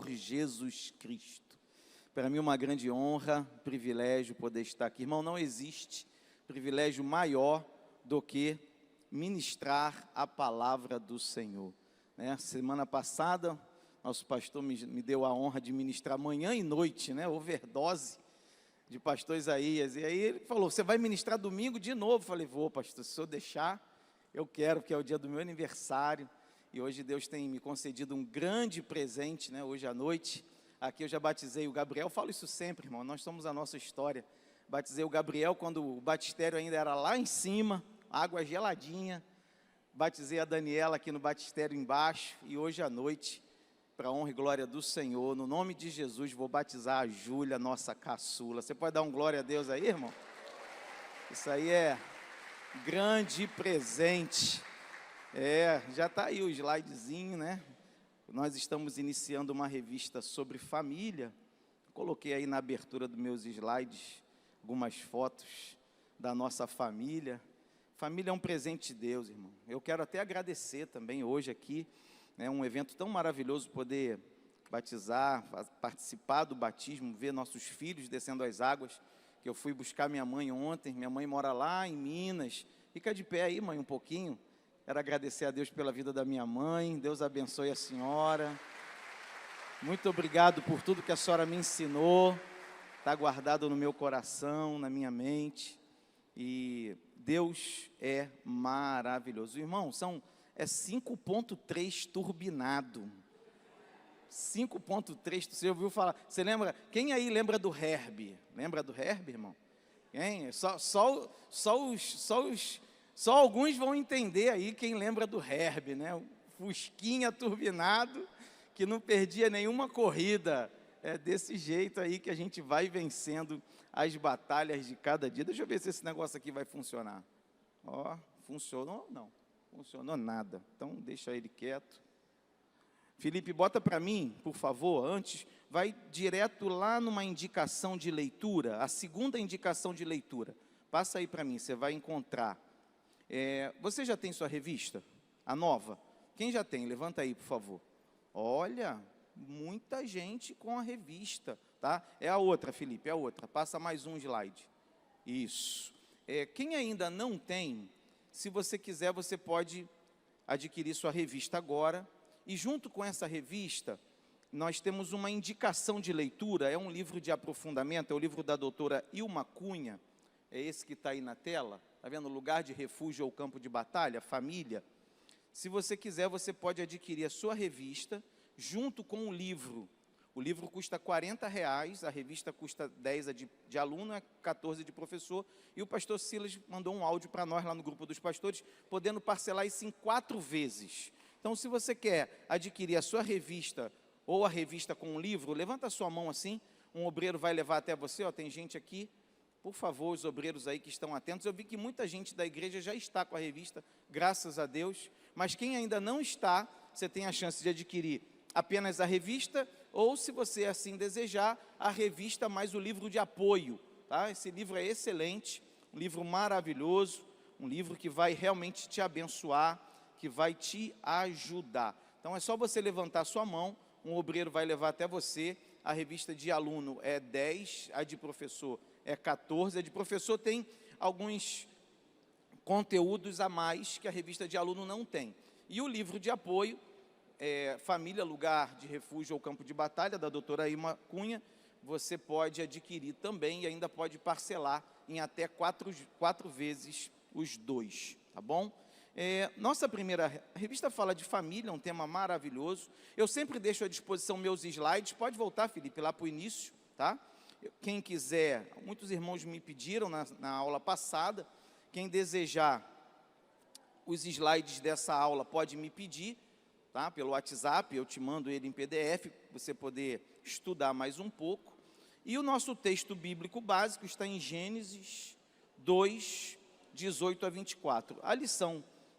Senhor Jesus Cristo. Para mim é uma grande honra, privilégio poder estar aqui. Irmão, não existe privilégio maior do que ministrar a palavra do Senhor, né? Semana passada, nosso pastor me deu a honra de ministrar manhã e noite, né? Overdose de pastor Isaías. E aí ele falou, você vai ministrar domingo de novo? Eu falei, vou, pastor, se o senhor deixar, eu quero, porque é o dia do meu aniversário. E hoje Deus tem me concedido um grande presente, né? Hoje à noite, aqui eu já batizei o Gabriel, falo isso sempre, irmão, nós somos a nossa história. Batizei o Gabriel quando o batistério ainda era lá em cima, água geladinha. Batizei a Daniela aqui no batistério embaixo. E hoje à noite, para a honra e glória do Senhor, no nome de Jesus, vou batizar a Júlia, nossa caçula. Você pode dar um glória a Deus aí, irmão? Isso aí é grande presente. Já está aí o slidezinho, né? Nós estamos iniciando uma revista sobre família. Coloquei aí na abertura dos meus slides algumas fotos da nossa família. Família é um presente de Deus, irmão. Eu quero até agradecer também hoje aqui, é um evento tão maravilhoso poder batizar, participar do batismo, ver nossos filhos descendo as águas, que eu fui buscar minha mãe ontem. Minha mãe mora lá em Minas. Fica de pé aí, mãe, um pouquinho. Quero agradecer a Deus pela vida da minha mãe. Deus abençoe a senhora. Muito obrigado por tudo que a senhora me ensinou. Está guardado no meu coração, na minha mente. E Deus é maravilhoso. Irmão, é 5.3 turbinado. 5.3, você ouviu falar? Você lembra? Quem aí lembra do Herbie? Lembra do Herbie, irmão? Quem? Só alguns vão entender aí quem lembra do Herbie, né? O Fusquinha turbinado, que não perdia nenhuma corrida. É desse jeito aí que a gente vai vencendo as batalhas de cada dia. Deixa eu ver se esse negócio aqui vai funcionar. Ó, funcionou? Não. Funcionou nada. Então, deixa ele quieto. Felipe, bota para mim, por favor, antes, vai direto lá numa indicação de leitura, a segunda indicação de leitura. Passa aí para mim, você vai encontrar. Você já tem sua revista? A nova? Quem já tem? Levanta aí, por favor. Olha, muita gente com a revista, tá? É a outra, Felipe, é a outra. Passa mais um slide. Isso. Quem ainda não tem, se você quiser, você pode adquirir sua revista agora. E junto com essa revista, nós temos uma indicação de leitura. É um livro de aprofundamento, é o livro da doutora Ilma Cunha. É esse que está aí na tela. Está vendo? Lugar de refúgio ou campo de batalha, família. Se você quiser, você pode adquirir a sua revista junto com o livro. O livro custa R$40, a revista custa 10 de aluno, 14 de professor, e o pastor Silas mandou um áudio para nós lá no grupo dos pastores, podendo parcelar isso em 4 vezes. Então, se você quer adquirir a sua revista, ou a revista com um livro, levanta a sua mão assim, um obreiro vai levar até você, ó, tem gente aqui, por favor, os obreiros aí que estão atentos. Eu vi que muita gente da igreja já está com a revista, graças a Deus, mas quem ainda não está, você tem a chance de adquirir apenas a revista, ou se você assim desejar, a revista mais o livro de apoio, tá? Esse livro é excelente, um livro maravilhoso, um livro que vai realmente te abençoar, que vai te ajudar. Então é só você levantar a sua mão, um obreiro vai levar até você. A revista de aluno é 10, a de professor é 14, a de professor tem alguns conteúdos a mais que a revista de aluno não tem. E o livro de apoio, Família, Lugar de Refúgio ou Campo de Batalha, da doutora Ilma Cunha, você pode adquirir também e ainda pode parcelar em até 4 vezes os 2, tá bom? Nossa primeira revista fala de família, um tema maravilhoso. Eu sempre deixo à disposição meus slides, pode voltar, Felipe, lá para o início, tá? Quem quiser, muitos irmãos me pediram na aula passada, quem desejar os slides dessa aula pode me pedir, tá? Pelo WhatsApp, eu te mando ele em PDF, para você poder estudar mais um pouco. E o nosso texto bíblico básico está em Gênesis 2, 18 a 24.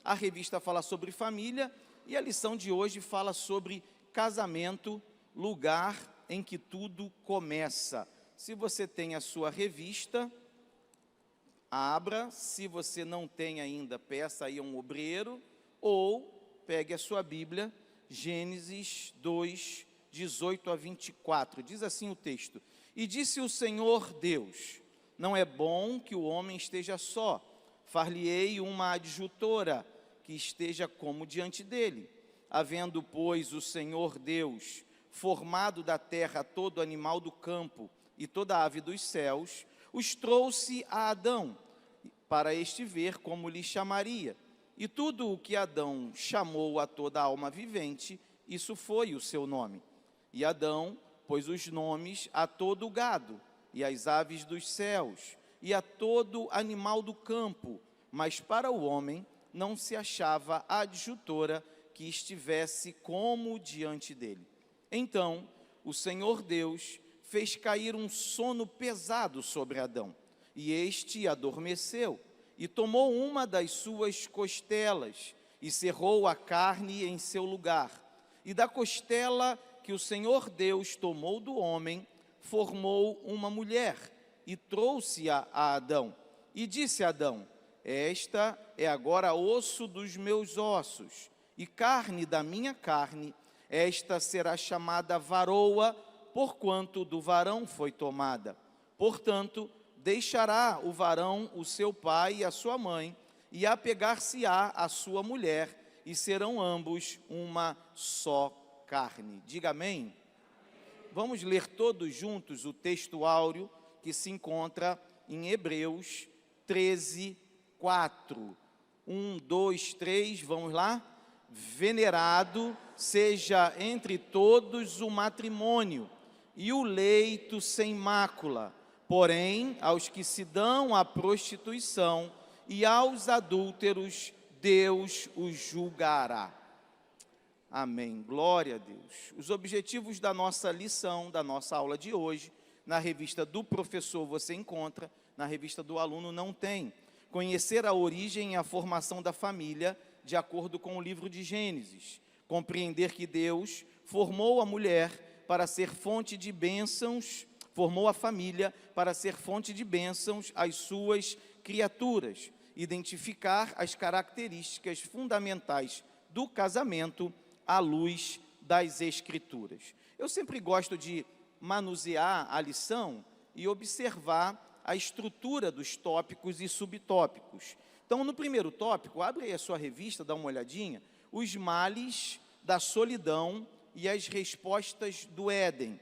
A revista fala sobre família, e a lição de hoje fala sobre casamento, lugar em que tudo começa. Se você tem a sua revista, abra. Se você não tem ainda, peça aí a um obreiro, ou pegue a sua Bíblia, Gênesis 2, 18 a 24. Diz assim o texto: E disse o Senhor Deus: Não é bom que o homem esteja só, far-lhe-ei uma adjutora que esteja como diante dele. Havendo, pois, o Senhor Deus formado da terra todo animal do campo e toda ave dos céus, os trouxe a Adão, para este ver como lhe chamaria. E tudo o que Adão chamou a toda alma vivente, isso foi o seu nome. E Adão pôs os nomes a todo o gado, e às aves dos céus, e a todo animal do campo, mas para o homem não se achava adjutora que estivesse como diante dele. Então o Senhor Deus fez cair um sono pesado sobre Adão, e este adormeceu, e tomou uma das suas costelas, e cerrou a carne em seu lugar. E da costela que o Senhor Deus tomou do homem, formou uma mulher, e trouxe-a a Adão. E disse a Adão: Esta é agora osso dos meus ossos, e carne da minha carne. Esta será chamada varoa, porquanto do varão foi tomada. Portanto, deixará o varão o seu pai e a sua mãe, e apegar-se-á à sua mulher, e serão ambos uma só carne. Diga amém. Vamos ler todos juntos o texto áureo que se encontra em Hebreus 13, 4. 1, 2, 3, vamos lá? Venerado seja entre todos o matrimônio e o leito sem mácula, porém, aos que se dão à prostituição e aos adúlteros, Deus os julgará. Amém. Glória a Deus. Os objetivos da nossa lição, da nossa aula de hoje, na revista do professor você encontra, na revista do aluno não tem. Conhecer a origem e a formação da família, de acordo com o livro de Gênesis. Compreender que Deus formou a mulher para ser fonte de bênçãos, formou a família para ser fonte de bênçãos às suas criaturas. Identificar as características fundamentais do casamento à luz das Escrituras. Eu sempre gosto de manusear a lição e observar a estrutura dos tópicos e subtópicos. Então, no primeiro tópico, abre aí a sua revista, dá uma olhadinha, os males da solidão e as respostas do Éden.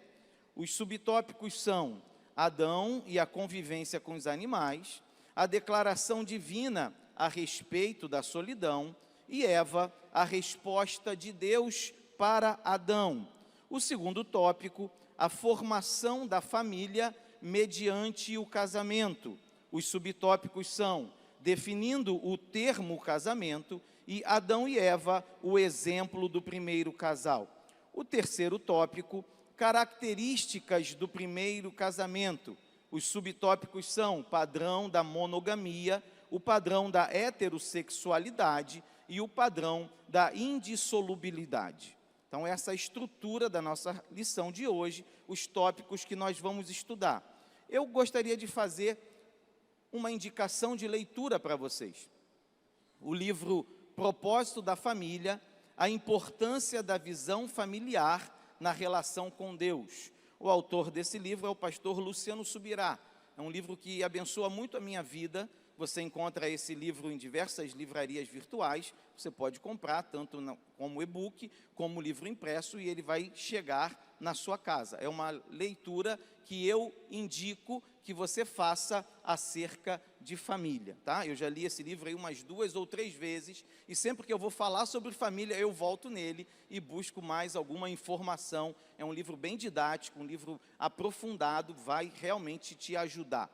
Os subtópicos são Adão e a convivência com os animais, a declaração divina a respeito da solidão, e Eva, a resposta de Deus para Adão. O segundo tópico, a formação da família mediante o casamento. Os subtópicos são definindo o termo casamento e Adão e Eva, o exemplo do primeiro casal. O terceiro tópico, características do primeiro casamento. Os subtópicos são padrão da monogamia, o padrão da heterossexualidade e o padrão da indissolubilidade. Então, essa é a estrutura da nossa lição de hoje, os tópicos que nós vamos estudar. Eu gostaria de fazer uma indicação de leitura para vocês. O livro Propósito da Família, a importância da visão familiar na relação com Deus. O autor desse livro é o pastor Luciano Subirá. É um livro que abençoa muito a minha vida. Você encontra esse livro em diversas livrarias virtuais. Você pode comprar tanto como e-book, como livro impresso, e ele vai chegar na sua casa. É uma leitura que eu indico que você faça acerca de família, tá? Eu já li esse livro aí umas 2 ou 3 vezes, e sempre que eu vou falar sobre família, eu volto nele e busco mais alguma informação. É um livro bem didático, um livro aprofundado, vai realmente te ajudar.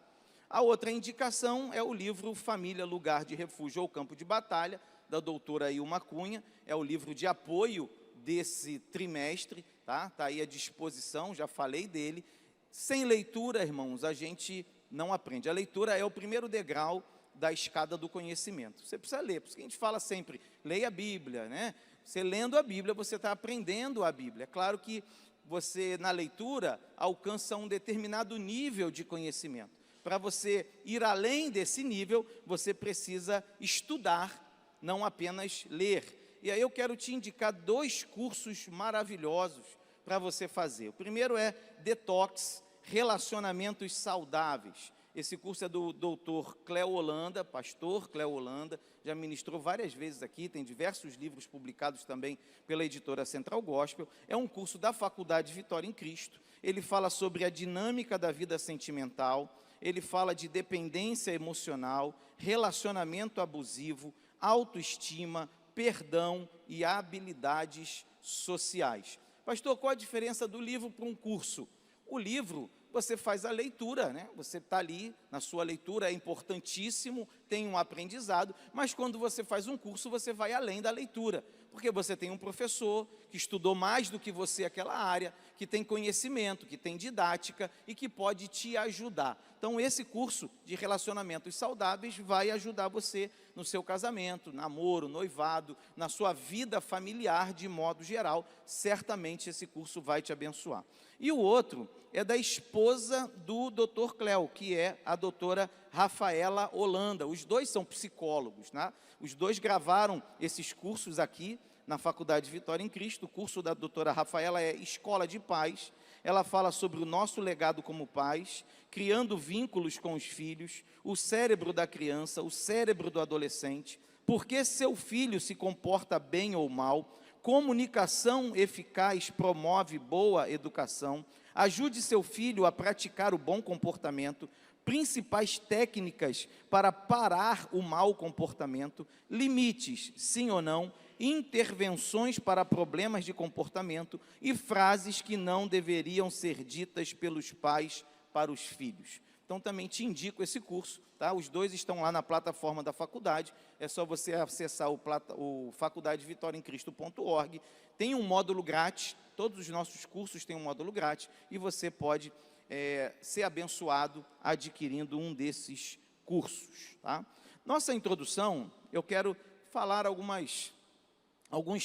A outra indicação é o livro Família, Lugar de Refúgio ou Campo de Batalha, da doutora Ilma Cunha. É o livro de apoio desse trimestre, tá? Está aí à disposição, já falei dele. Sem leitura, irmãos, a gente não aprende. A leitura é o primeiro degrau da escada do conhecimento. Você precisa ler, por isso que a gente fala sempre, leia a Bíblia, né? Você lendo a Bíblia, você está aprendendo a Bíblia. É claro que você, na leitura, alcança um determinado nível de conhecimento. Para você ir além desse nível, você precisa estudar, não apenas ler. E aí eu quero te indicar 2 cursos maravilhosos para você fazer. O primeiro é Detox, Relacionamentos Saudáveis. Esse curso é do doutor Cléo Holanda, pastor Cléo Holanda, já ministrou várias vezes aqui, tem diversos livros publicados também pela editora Central Gospel. É um curso da Faculdade Vitória em Cristo. Ele fala sobre a dinâmica da vida sentimental, ele fala de dependência emocional, relacionamento abusivo, autoestima, perdão e habilidades sociais. Pastor, qual a diferença do livro para um curso? O livro, você faz a leitura, né? Você está ali na sua leitura, é importantíssimo, tem um aprendizado, mas quando você faz um curso, você vai além da leitura, porque você tem um professor que estudou mais do que você aquela área, que tem conhecimento, que tem didática e que pode te ajudar. Então, esse curso de relacionamentos saudáveis vai ajudar você no seu casamento, namoro, noivado, na sua vida familiar de modo geral. Certamente esse curso vai te abençoar. E o outro é da esposa do Dr. Cléo, que é a doutora Rafaela Holanda. Os dois são psicólogos, né? Os dois gravaram esses cursos aqui na Faculdade Vitória em Cristo. O curso da doutora Rafaela é Escola de Pais. Ela fala sobre o nosso legado como pais, criando vínculos com os filhos, o cérebro da criança, o cérebro do adolescente, por que seu filho se comporta bem ou mal, comunicação eficaz promove boa educação, ajude seu filho a praticar o bom comportamento, principais técnicas para parar o mau comportamento, limites, sim ou não, intervenções para problemas de comportamento e frases que não deveriam ser ditas pelos pais para os filhos. Então, também te indico esse curso, tá? Os dois estão lá na plataforma da faculdade, é só você acessar o faculdadevitoriaemcristo.org. Tem um módulo grátis, todos os nossos cursos têm um módulo grátis, e você pode ser abençoado adquirindo um desses cursos, tá? Nossa introdução, eu quero falar alguns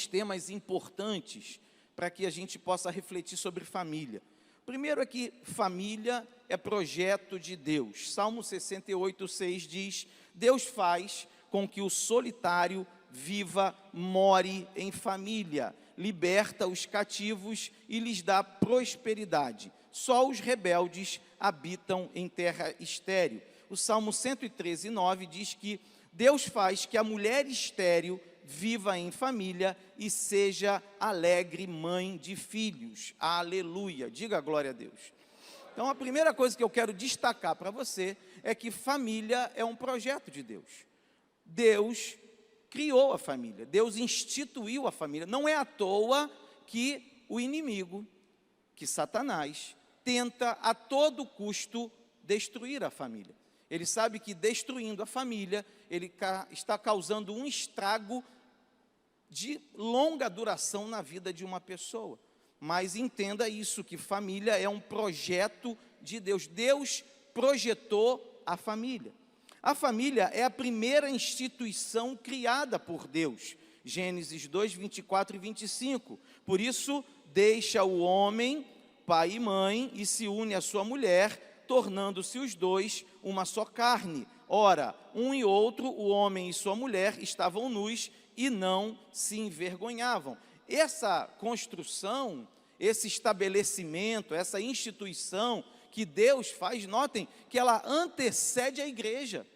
temas importantes para que a gente possa refletir sobre família. Primeiro é que família é projeto de Deus. Salmo 68:6 diz: Deus faz com que o solitário viva, more em família, liberta os cativos e lhes dá prosperidade. Só os rebeldes habitam em terra estéril. O Salmo 113:9 diz que Deus faz que a mulher estéril viva em família e seja alegre mãe de filhos. Aleluia, diga glória a Deus. Então, a primeira coisa que eu quero destacar para você é que família é um projeto de Deus. Deus criou a família, Deus instituiu a família. Não é à toa que o inimigo, que Satanás, tenta a todo custo destruir a família. Ele sabe que destruindo a família, ele está causando um estrago de longa duração na vida de uma pessoa. Mas entenda isso, que família é um projeto de Deus. Deus projetou a família. A família é a primeira instituição criada por Deus. Gênesis 2, 24 e 25. Por isso, deixa o homem, pai e mãe, e se une à sua mulher, tornando-se os dois uma só carne. Ora, um e outro, o homem e sua mulher, estavam nus e não se envergonhavam. Essa construção, esse estabelecimento, essa instituição que Deus faz, notem que ela antecede a igreja.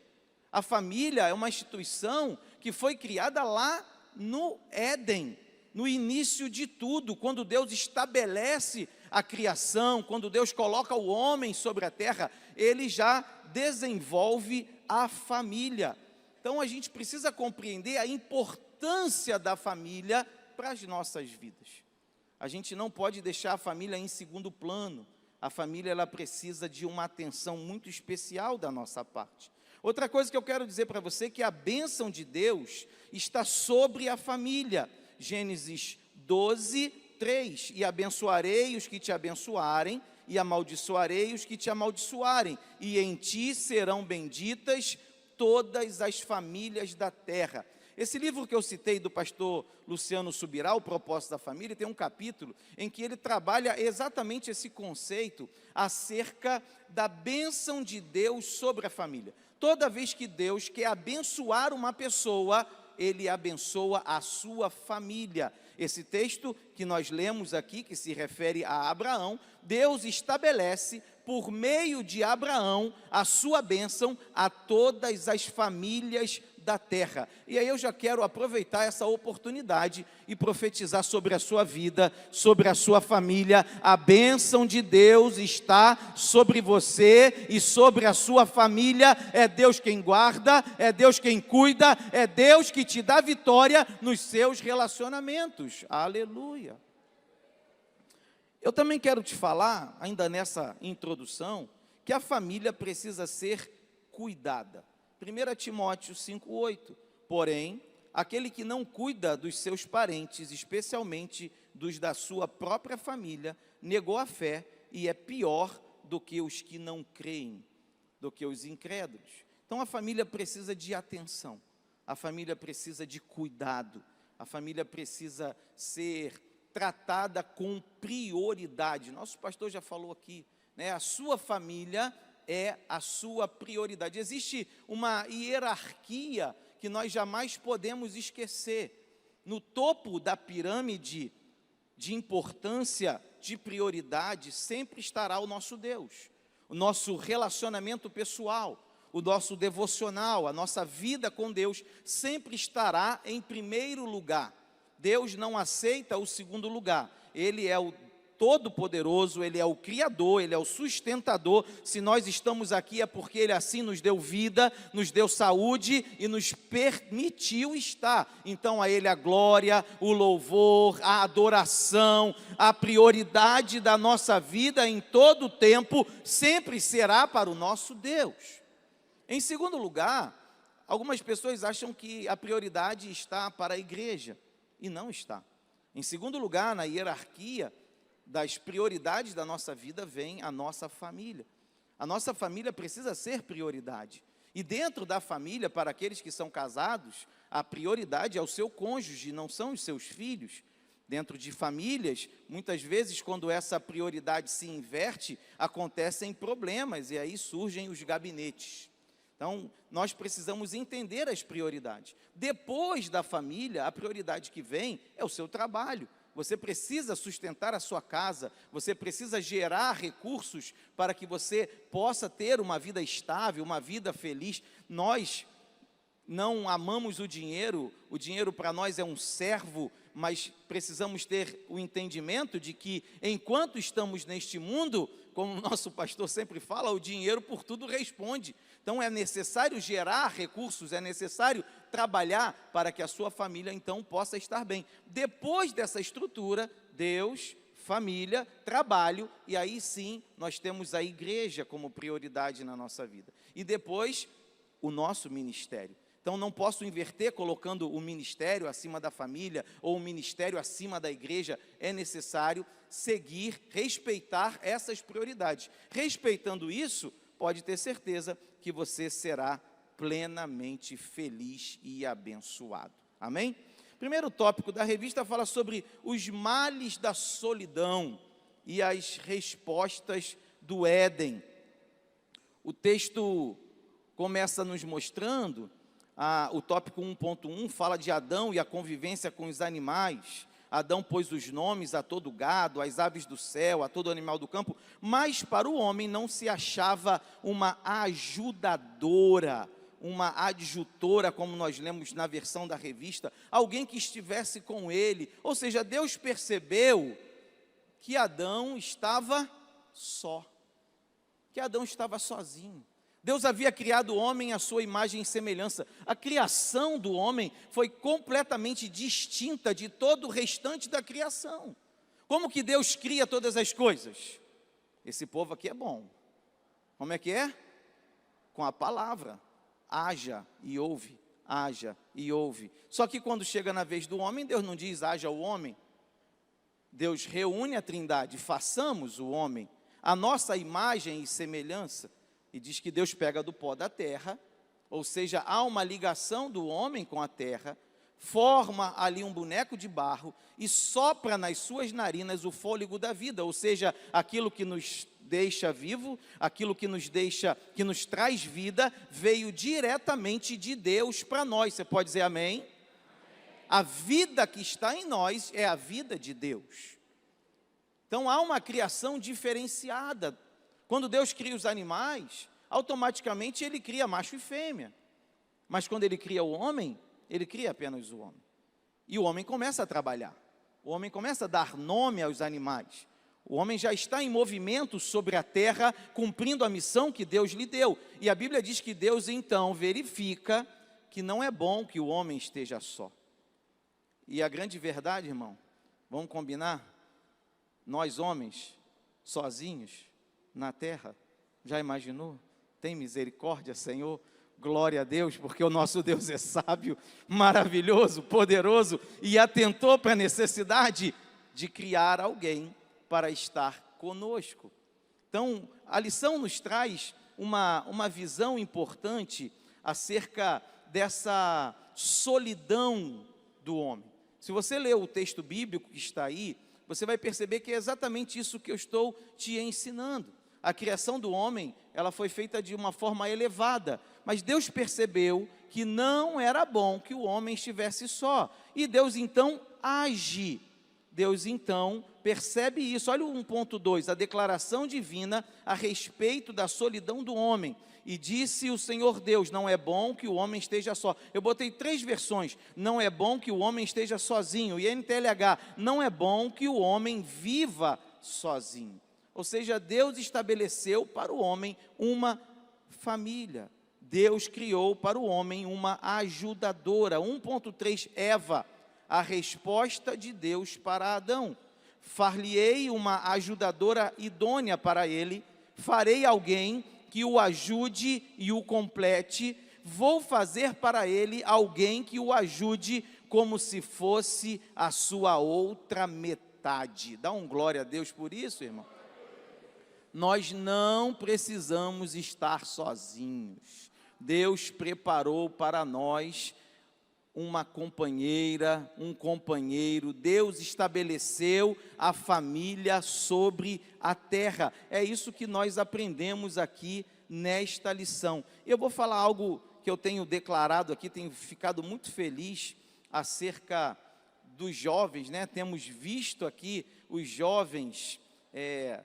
A família é uma instituição que foi criada lá no Éden, no início de tudo, quando Deus estabelece a criação, quando Deus coloca o homem sobre a terra, ele já desenvolve a família. Então a gente precisa compreender a importância da família para as nossas vidas. A gente não pode deixar a família em segundo plano. A família, ela precisa de uma atenção muito especial da nossa parte. Outra coisa que eu quero dizer para você é que a bênção de Deus está sobre a família. Gênesis 12, 3. E abençoarei os que te abençoarem, e amaldiçoarei os que te amaldiçoarem, e em ti serão benditas todas as famílias da terra. Esse livro que eu citei do pastor Luciano Subirá, O Propósito da Família, tem um capítulo em que ele trabalha exatamente esse conceito acerca da bênção de Deus sobre a família. Toda vez que Deus quer abençoar uma pessoa, ele abençoa a sua família. Esse texto que nós lemos aqui, que se refere a Abraão, Deus estabelece, por meio de Abraão, a sua bênção a todas as famílias da terra. E aí eu já quero aproveitar essa oportunidade e profetizar sobre a sua vida, sobre a sua família. A bênção de Deus está sobre você e sobre a sua família. É Deus quem guarda, é Deus quem cuida, é Deus que te dá vitória nos seus relacionamentos. Aleluia. Eu também quero te falar, ainda nessa introdução, que a família precisa ser cuidada. 1 Timóteo 5,8, porém, aquele que não cuida dos seus parentes, especialmente dos da sua própria família, negou a fé e é pior do que os que não creem, do que os incrédulos. Então a família precisa de atenção, a família precisa de cuidado, a família precisa ser tratada com prioridade. Nosso pastor já falou aqui, né? A sua família é a sua prioridade. Existe uma hierarquia que nós jamais podemos esquecer. No topo da pirâmide de importância, de prioridade, sempre estará o nosso Deus, o nosso relacionamento pessoal, o nosso devocional, a nossa vida com Deus sempre estará em primeiro lugar. Deus não aceita o segundo lugar. Ele é o Todo-Poderoso, Ele é o Criador, Ele é o sustentador. Se nós estamos aqui é porque Ele assim nos deu vida, nos deu saúde e nos permitiu estar. Então a Ele a glória, o louvor, a adoração, a prioridade da nossa vida em todo o tempo sempre será para o nosso Deus. Em segundo lugar, algumas pessoas acham que a prioridade está para a igreja e não está. Em segundo lugar, na hierarquia das prioridades da nossa vida vem a nossa família. A nossa família precisa ser prioridade. E dentro da família, para aqueles que são casados, a prioridade é o seu cônjuge, não são os seus filhos. Dentro de famílias, muitas vezes, quando essa prioridade se inverte, acontecem problemas e aí surgem os gabinetes. Então, nós precisamos entender as prioridades. Depois da família, a prioridade que vem é o seu trabalho. Você precisa sustentar a sua casa, você precisa gerar recursos para que você possa ter uma vida estável, uma vida feliz. Nós não amamos o dinheiro para nós é um servo, mas precisamos ter o entendimento de que enquanto estamos neste mundo, como o nosso pastor sempre fala, o dinheiro por tudo responde. Então é necessário gerar recursos, é necessário trabalhar para que a sua família então possa estar bem. Depois dessa estrutura, Deus, família, trabalho, e aí sim nós temos a igreja como prioridade na nossa vida. E depois, o nosso ministério. Então não posso inverter colocando o ministério acima da família ou o ministério acima da igreja. É necessário seguir, respeitar essas prioridades. Respeitando isso, pode ter certeza que você será plenamente feliz e abençoado. Amém? Primeiro tópico da revista fala sobre os males da solidão e as respostas do Éden. O texto começa nos mostrando, o tópico 1.1 fala de Adão e a convivência com os animais. Adão pôs os nomes a todo gado, às aves do céu, a todo animal do campo, mas para o homem não se achava uma ajudadora, uma adjutora, como nós lemos na versão da revista, alguém que estivesse com ele. Ou seja, Deus percebeu que Adão estava só, que Adão estava sozinho. Deus havia criado o homem à sua imagem e semelhança. A criação do homem foi completamente distinta de todo o restante da criação. Como que Deus cria todas as coisas? Esse povo aqui é bom. Como é que é? Com a palavra. Haja e ouve, haja e ouve. Só que quando chega na vez do homem, Deus não diz haja o homem. Deus reúne a trindade, façamos o homem, a nossa imagem e semelhança. E diz que Deus pega do pó da terra, ou seja, há uma ligação do homem com a terra, forma ali um boneco de barro e sopra nas suas narinas o fôlego da vida, ou seja, aquilo que nos deixa vivo, aquilo que nos traz vida, veio diretamente de Deus para nós. Você pode dizer amém? a vida que está em nós é a vida de Deus. Então há uma criação diferenciada. Quando Deus cria os animais, automaticamente Ele cria macho e fêmea. Mas quando Ele cria o homem, Ele cria apenas o homem. E o homem começa a trabalhar. O homem começa a dar nome aos animais. O homem já está em movimento sobre a terra, cumprindo a missão que Deus lhe deu. E a Bíblia diz que Deus então verifica que não é bom que o homem esteja só. E a grande verdade, irmão, vamos combinar? Nós homens, sozinhos, na terra, já imaginou? Tem misericórdia, Senhor? Glória a Deus, porque o nosso Deus é sábio, maravilhoso, poderoso e atentou para a necessidade de criar alguém para estar conosco. Então, a lição nos traz uma visão importante acerca dessa solidão do homem. Se você ler o texto bíblico que está aí, você vai perceber que é exatamente isso que eu estou te ensinando. A criação do homem, ela foi feita de uma forma elevada, mas Deus percebeu que não era bom que o homem estivesse só. E Deus então age. Deus então percebe isso. Olha o 1.2, a declaração divina a respeito da solidão do homem. E disse o Senhor Deus, não é bom que o homem esteja só. Eu botei 3 versões, não é bom que o homem esteja sozinho. E NTLH, não é bom que o homem viva sozinho. Ou seja, Deus estabeleceu para o homem uma família. Deus criou para o homem uma ajudadora. 1.3, Eva, a resposta de Deus para Adão. Far-lhe-ei uma ajudadora idônea para ele, farei alguém que o ajude e o complete, vou fazer para ele alguém que o ajude como se fosse a sua outra metade. Dá um glória a Deus por isso, irmão. Nós não precisamos estar sozinhos. Deus preparou para nós uma companheira, um companheiro. Deus estabeleceu a família sobre a terra. É isso que nós aprendemos aqui nesta lição. Eu vou falar algo que eu tenho declarado aqui, tenho ficado muito feliz acerca dos jovens, né? Temos visto aqui os jovens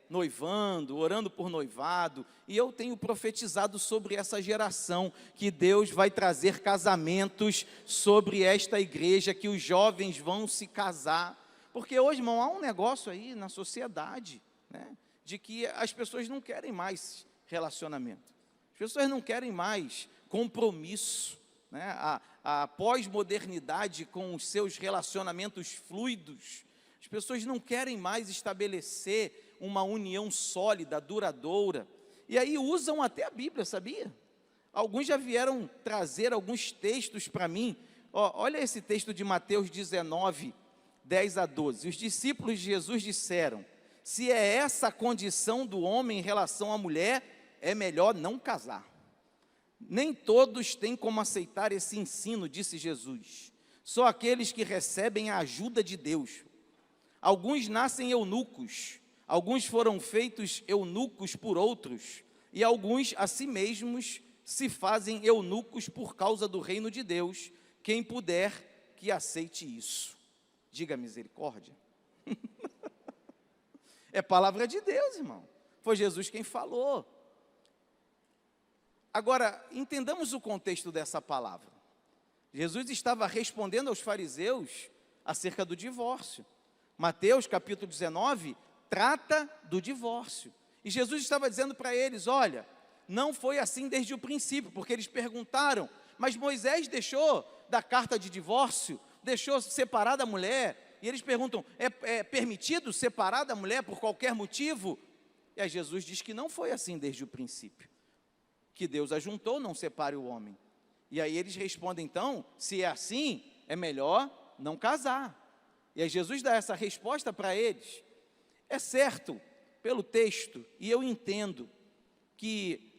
noivando, orando por noivado, e eu tenho profetizado sobre essa geração, que Deus vai trazer casamentos sobre esta igreja, que os jovens vão se casar, porque hoje, irmão, há um negócio aí na sociedade, né, de que as pessoas não querem mais relacionamento, as pessoas não querem mais compromisso, né, a pós-modernidade com os seus relacionamentos fluidos. As pessoas não querem mais estabelecer uma união sólida, duradoura. E aí usam até a Bíblia, sabia? Alguns já vieram trazer alguns textos para mim. Olha esse texto de Mateus 19, 10 a 12. Os discípulos de Jesus disseram, se é essa a condição do homem em relação à mulher, é melhor não casar. Nem todos têm como aceitar esse ensino, disse Jesus. Só aqueles que recebem a ajuda de Deus. Alguns nascem eunucos, alguns foram feitos eunucos por outros, e alguns a si mesmos se fazem eunucos por causa do reino de Deus. Quem puder, que aceite isso. Diga misericórdia. É palavra de Deus, irmão. Foi Jesus quem falou. Agora, entendamos o contexto dessa palavra. Jesus estava respondendo aos fariseus acerca do divórcio. Mateus capítulo 19 trata do divórcio. E Jesus estava dizendo para eles, olha, não foi assim desde o princípio, porque eles perguntaram, mas Moisés deixou da carta de divórcio, deixou separar da mulher, e eles perguntam, é permitido separar da mulher por qualquer motivo? E aí Jesus diz que não foi assim desde o princípio, que Deus ajuntou, não separe o homem. E aí eles respondem então, se é assim, é melhor não casar. E aí Jesus dá essa resposta para eles. É certo, pelo texto, e eu entendo, que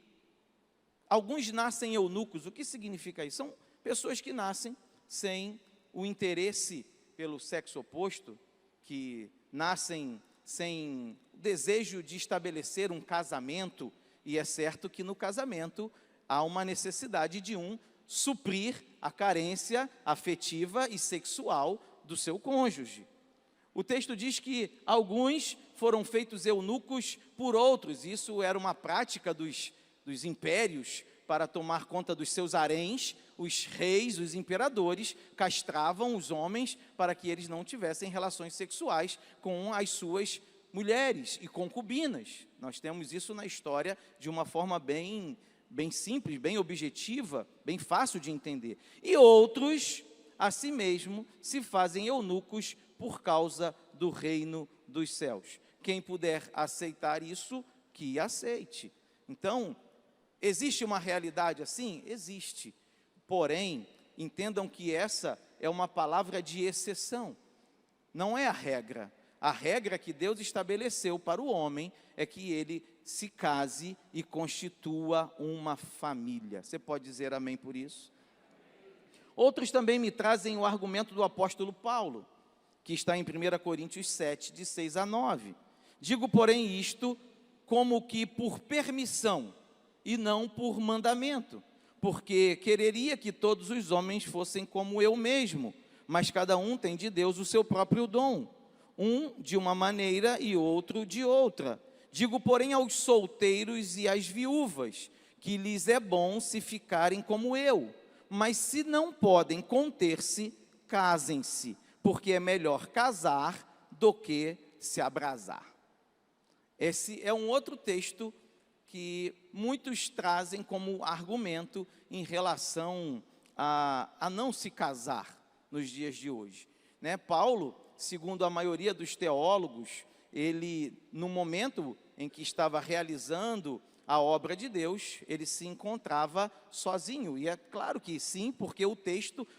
alguns nascem eunucos. O que significa isso? São pessoas que nascem sem o interesse pelo sexo oposto, que nascem sem o desejo de estabelecer um casamento, e é certo que no casamento há uma necessidade de um suprir a carência afetiva e sexual do seu cônjuge. O texto diz que alguns foram feitos eunucos por outros. Isso era uma prática dos impérios para tomar conta dos seus haréns. Os reis, os imperadores, castravam os homens para que eles não tivessem relações sexuais com as suas mulheres e concubinas. Nós temos isso na história de uma forma bem simples, bem objetiva, bem fácil de entender. E outros, a si mesmo, se fazem eunucos por causa do reino dos céus. Quem puder aceitar isso, que aceite. Então, existe uma realidade assim? Existe. Porém, entendam que essa é uma palavra de exceção. Não é a regra. A regra que Deus estabeleceu para o homem é que ele se case e constitua uma família. Você pode dizer amém por isso? Outros também me trazem o argumento do apóstolo Paulo, que está em 1 Coríntios 7, de 6 a 9. Digo, porém, isto como que por permissão e não por mandamento, porque quereria que todos os homens fossem como eu mesmo, mas cada um tem de Deus o seu próprio dom, um de uma maneira e outro de outra. Digo, porém, aos solteiros e às viúvas, que lhes é bom se ficarem como eu, mas se não podem conter-se, casem-se, porque é melhor casar do que se abrasar. Esse é um outro texto que muitos trazem como argumento em relação a não se casar nos dias de hoje, né? Paulo, segundo a maioria dos teólogos, ele, no momento em que estava realizando a obra de Deus, ele se encontrava sozinho, e é claro que sim, porque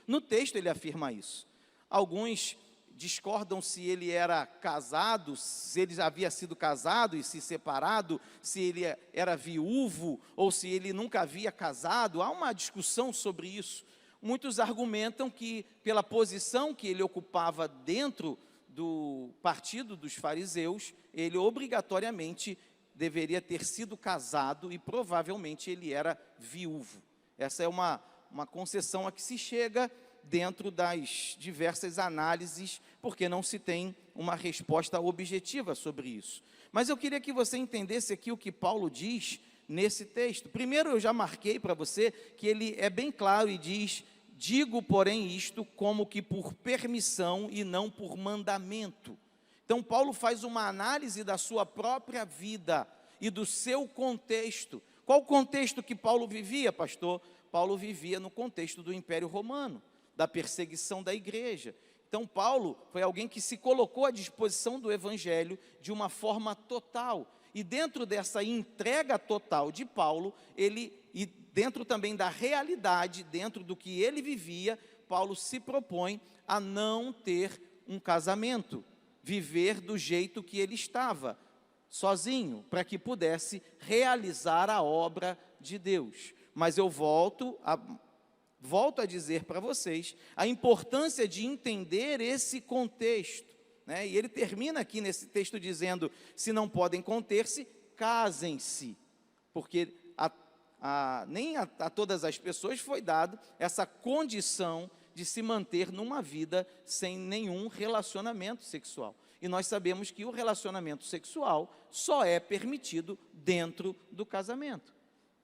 no texto ele afirma isso. Alguns discordam se ele era casado, se ele havia sido casado e se separado, se ele era viúvo ou se ele nunca havia casado. Há uma discussão sobre isso. Muitos argumentam que, pela posição que ele ocupava dentro do partido dos fariseus, ele obrigatoriamente deveria ter sido casado e provavelmente ele era viúvo. Essa é uma concessão a que se chega dentro das diversas análises, porque não se tem uma resposta objetiva sobre isso. Mas eu queria que você entendesse aqui o que Paulo diz nesse texto. Primeiro, eu já marquei para você que ele é bem claro e diz: digo, porém, isto como que por permissão e não por mandamento. Então, Paulo faz uma análise da sua própria vida e do seu contexto. Qual o contexto que Paulo vivia, pastor? Paulo vivia no contexto do Império Romano, da perseguição da igreja. Então, Paulo foi alguém que se colocou à disposição do Evangelho de uma forma total. E dentro dessa entrega total de Paulo, e dentro também da realidade, dentro do que ele vivia, Paulo se propõe a não ter um casamento, viver do jeito que ele estava, sozinho, para que pudesse realizar a obra de Deus. Mas eu volto a dizer para vocês a importância de entender esse contexto, né? E ele termina aqui nesse texto dizendo: se não podem conter-se, casem-se, porque nem a todas as pessoas foi dado essa condição de se manter numa vida sem nenhum relacionamento sexual. E nós sabemos que o relacionamento sexual só é permitido dentro do casamento.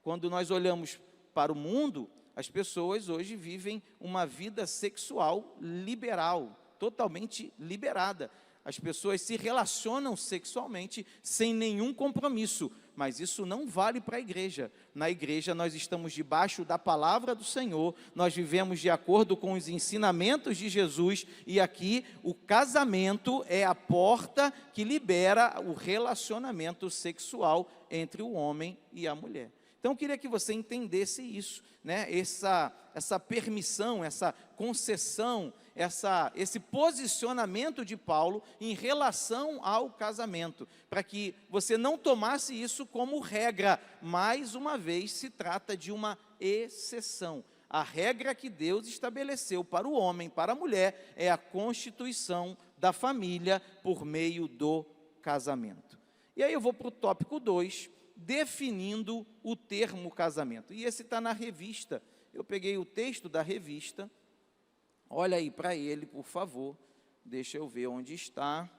Quando nós olhamos para o mundo, as pessoas hoje vivem uma vida sexual liberal, totalmente liberada. As pessoas se relacionam sexualmente sem nenhum compromisso, mas isso não vale para a igreja. Na igreja nós estamos debaixo da palavra do Senhor, nós vivemos de acordo com os ensinamentos de Jesus, e aqui o casamento é a porta que libera o relacionamento sexual entre o homem e a mulher. Então, eu queria que você entendesse isso, né? Essa permissão, essa concessão, esse posicionamento de Paulo em relação ao casamento, para que você não tomasse isso como regra. Mais uma vez, se trata de uma exceção. A regra que Deus estabeleceu para o homem, para a mulher, é a constituição da família por meio do casamento. E aí eu vou para o tópico 2, definindo o termo casamento. E esse está na revista eu peguei o texto da revista, olha aí para ele, por favor, deixa eu ver onde está,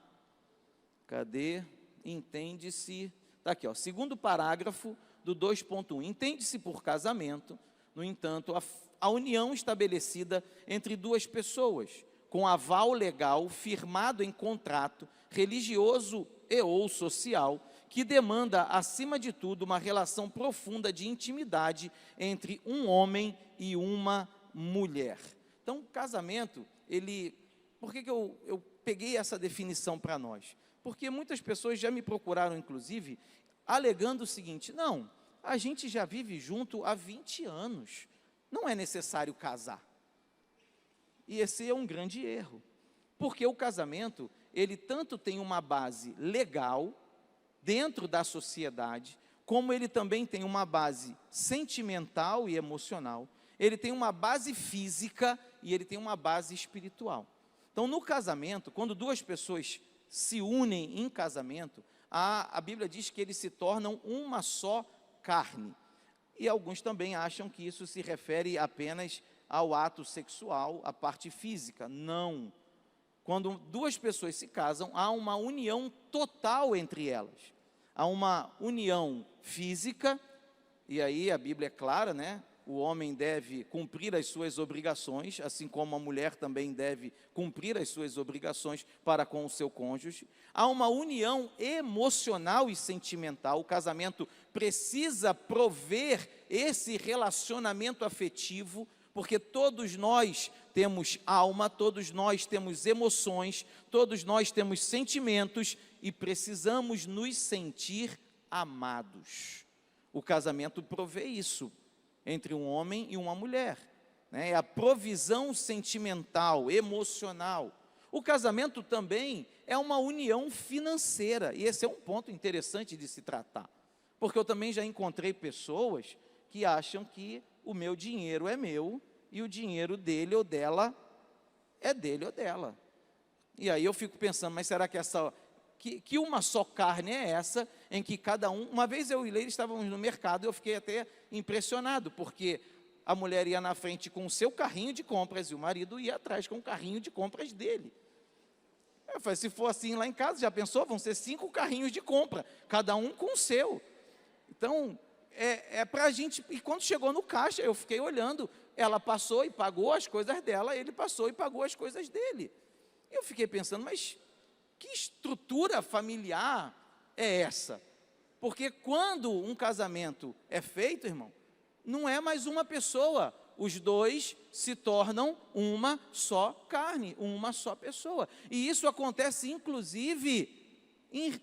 cadê? Entende-se, está aqui, ó, segundo parágrafo do 2.1, entende-se por casamento, no entanto, a união estabelecida entre duas pessoas, com aval legal firmado em contrato religioso e ou social, que demanda, acima de tudo, uma relação profunda de intimidade entre um homem e uma mulher. Então, o casamento, por que eu peguei essa definição para nós? Porque muitas pessoas já me procuraram, inclusive, alegando o seguinte: não, a gente já vive junto há 20 anos, não é necessário casar. E esse é um grande erro, porque o casamento, ele tanto tem uma base legal, dentro da sociedade, como ele também tem uma base sentimental e emocional, ele tem uma base física e ele tem uma base espiritual. Então, no casamento, quando duas pessoas se unem em casamento, a Bíblia diz que eles se tornam uma só carne. E alguns também acham que isso se refere apenas ao ato sexual, à parte física. Não. Quando duas pessoas se casam, há uma união total entre elas. Há uma união física, e aí a Bíblia é clara, né? O homem deve cumprir as suas obrigações, assim como a mulher também deve cumprir as suas obrigações para com o seu cônjuge. Há uma união emocional e sentimental. O casamento precisa prover esse relacionamento afetivo, porque todos nós temos alma, todos nós temos emoções, todos nós temos sentimentos e precisamos nos sentir amados. O casamento provê isso entre um homem e uma mulher, né? É a provisão sentimental, emocional. O casamento também é uma união financeira, e esse é um ponto interessante de se tratar, porque eu também já encontrei pessoas que acham que o meu dinheiro é meu e o dinheiro dele ou dela é dele ou dela. E aí eu fico pensando, mas será que uma só carne é essa, em que cada um... Uma vez eu e Leila estávamos no mercado, eu fiquei até impressionado, porque a mulher ia na frente com o seu carrinho de compras e o marido ia atrás com o carrinho de compras dele. Eu falei, se for assim lá em casa, já pensou? Vão ser 5 carrinhos de compra, cada um com o seu. Então, é para a gente... E quando chegou no caixa, eu fiquei olhando, ela passou e pagou as coisas dela, ele passou e pagou as coisas dele. Eu fiquei pensando, mas que estrutura familiar é essa? Porque quando um casamento é feito, irmão, não é mais uma pessoa, os dois se tornam uma só carne, uma só pessoa. E isso acontece, inclusive,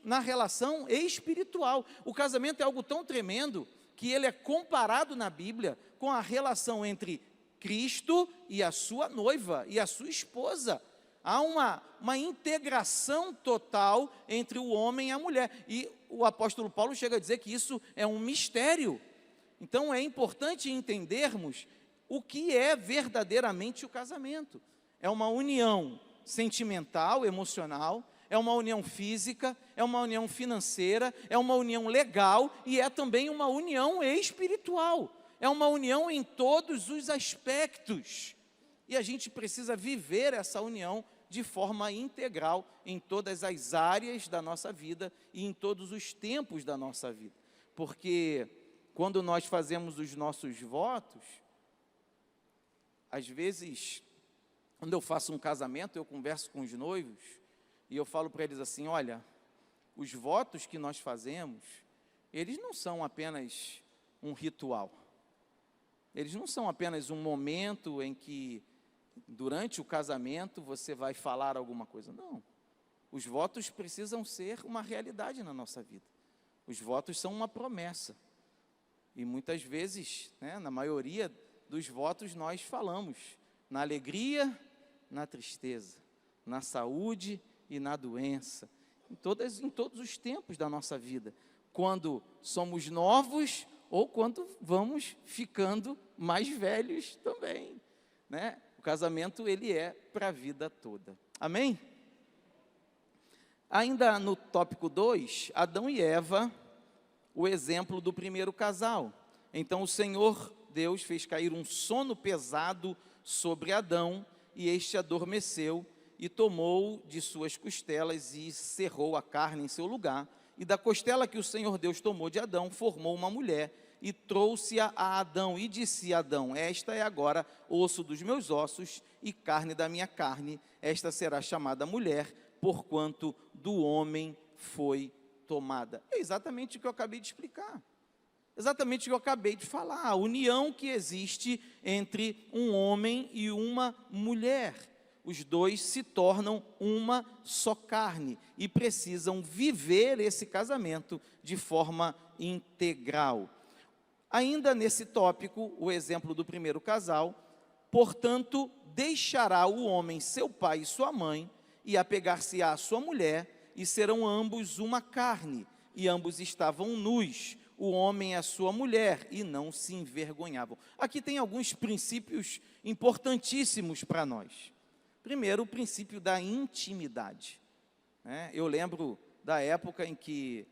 na relação espiritual. O casamento é algo tão tremendo que ele é comparado na Bíblia com a relação entre Cristo e a sua noiva e a sua esposa. Há uma integração total entre o homem e a mulher. E o apóstolo Paulo chega a dizer que isso é um mistério. Então é importante entendermos o que é verdadeiramente o casamento. É uma união sentimental, emocional, é uma união física, é uma união financeira, é uma união legal e é também uma união espiritual. É uma união em todos os aspectos. E a gente precisa viver essa união de forma integral em todas as áreas da nossa vida e em todos os tempos da nossa vida. Porque quando nós fazemos os nossos votos, às vezes, quando eu faço um casamento, eu converso com os noivos e eu falo para eles assim, olha, os votos que nós fazemos, eles não são apenas um ritual. Eles não são apenas um momento em que, durante o casamento, você vai falar alguma coisa. Não. Os votos precisam ser uma realidade na nossa vida. Os votos são uma promessa. E muitas vezes, né, na maioria dos votos, nós falamos na alegria, na tristeza, na saúde e na doença, em todos os tempos da nossa vida. Quando somos novos ou quando vamos ficando mais velhos também, né? O casamento, ele é para a vida toda. Amém? Ainda no tópico 2, Adão e Eva, o exemplo do primeiro casal. Então o Senhor Deus fez cair um sono pesado sobre Adão, e este adormeceu, e tomou de suas costelas e cerrou a carne em seu lugar. E da costela que o Senhor Deus tomou de Adão, formou uma mulher, e trouxe-a a Adão, e disse a Adão: esta é agora osso dos meus ossos, e carne da minha carne, esta será chamada mulher, porquanto do homem foi tomada. É exatamente o que eu acabei de explicar. Exatamente o que eu acabei de falar, a união que existe entre um homem e uma mulher. Os dois se tornam uma só carne e precisam viver esse casamento de forma integral. Ainda nesse tópico, o exemplo do primeiro casal: portanto, deixará o homem seu pai e sua mãe, e apegar-se-á à sua mulher, e serão ambos uma carne, e ambos estavam nus, o homem e a sua mulher, e não se envergonhavam. Aqui tem alguns princípios importantíssimos para nós. Primeiro, o princípio da intimidade. Eu lembro da época em que